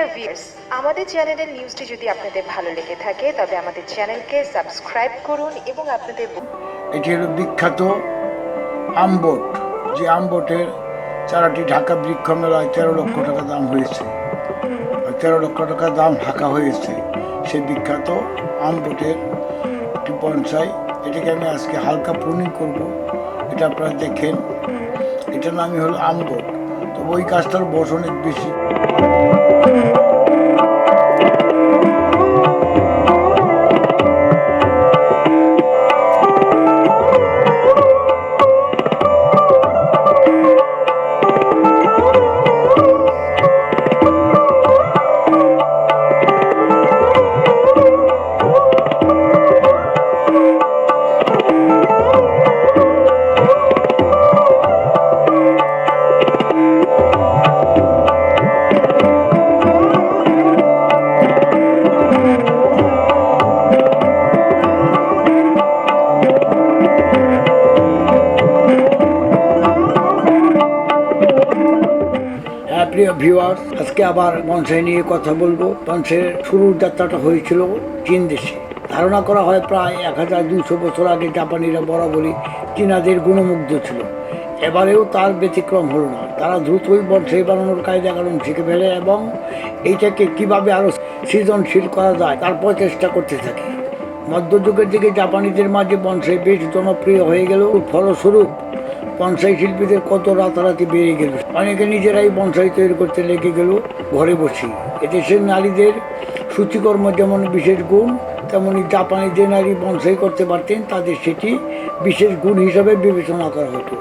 Dear viewers, আমাদের চ্যানেলের নিউজটি যদি আপনাদের ভালো লেগে থাকে তবে আমাদের চ্যানেলকে সাবস্ক্রাইব করুন এবং আপনাদের এটি হলো বিখ্যাত আমবোট, যে আমবোটের চারাটি ঢাকা বৃক্ষ মেলায় 13 লক্ষ টাকা দাম হয়েছে। 13 লক্ষ টাকা দাম হাঁকা হয়েছে সেই বিখ্যাত আমবোটের একটি বনসাই। এটাকে আমি আজকে হালকা প্রুনিং করব, এটা আপনারা দেখেন। এটার নামই হলো আমবোট। তো ওই গাছটার বয়স অনেক বেশি। প্রিয় ভিউয়ার্স, আজকে আবার বনসাই নিয়ে কথা বলবো। বনসাইয়ের শুরুর যাত্রাটা হয়েছিল চীন দেশে। ধারণা করা হয় প্রায় 1200 বছর আগে জাপানিরা বরাবরই চীনাদের গুণমুগ্ধ ছিল। এবারেও তার ব্যতিক্রম হলো না। তারা দ্রুতই বনসাই বানানোর কায়দা কানুন শিখে ফেলে এবং এইটাকে কিভাবে আরো সৃজনশীল করা যায় তার প্রচেষ্টা করতে থাকে। মধ্যযুগের দিকে জাপানিদের মাঝে বনসাই বেশ জনপ্রিয় হয়ে গেল। ফলস্বরূপ বনসাই শিল্পীদের কত রাতারাতি বেড়ে গেল। অনেকে নিজেরাই বনসাই তৈরি করতে লেগে গেল ঘরে বসে। এদেশের নারীদের সূচিকর্ম যেমন বিশেষ গুণ, তেমনি জাপানি যে নারী বনসাই করতে পারতেন তাদের সেটি বিশেষ গুণ হিসাবে বিবেচনা করা হতো।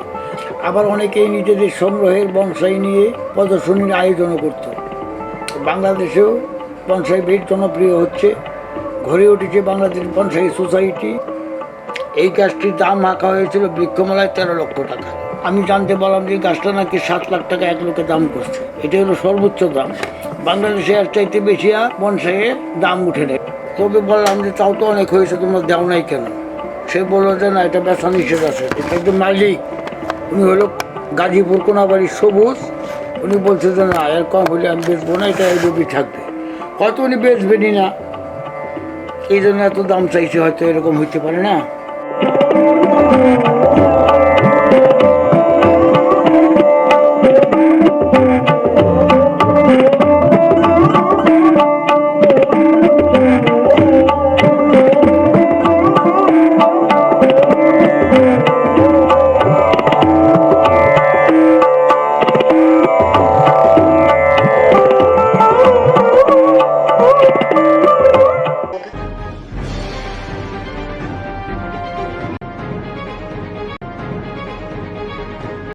আবার অনেকেই নিজেদের সংগ্রহের বনসাই নিয়ে প্রদর্শনীর আয়োজনও করত। বাংলাদেশেও বনসাই বেশ জনপ্রিয় হচ্ছে। গড়ে উঠেছে বাংলাদেশ বনসাই সোসাইটি। এই গাছটির দাম হাঁকা হয়েছিল বৃক্ষমেলায় 13 লক্ষ টাকা। আমি জানতে পারলাম যে গাছটা নাকি 7 লাখ টাকা এক লোকে দাম করছে। এটা হলো সর্বোচ্চ দাম। বাংলাদেশে এর চাইতে বেশি বনসাইয়ের দাম উঠে নেয়। তবে বললাম যে তাও তো অনেক হয়েছে, তোমরা দেও নাই কেন? সে বললো যে না, এটা বেচা নিষেধ আছে। এটা একজন মালিক, উনি হলো গাজীপুর কোনাবাড়ির সবুজ। উনি বলছে যে না, এর কম হলে আমি বেচবো না, এটা এইভাবেই থাকবে। হয়তো উনি বেচবেনই না, এই জন্য এত দাম চাইছে। হয়তো এরকম হইতে পারে না।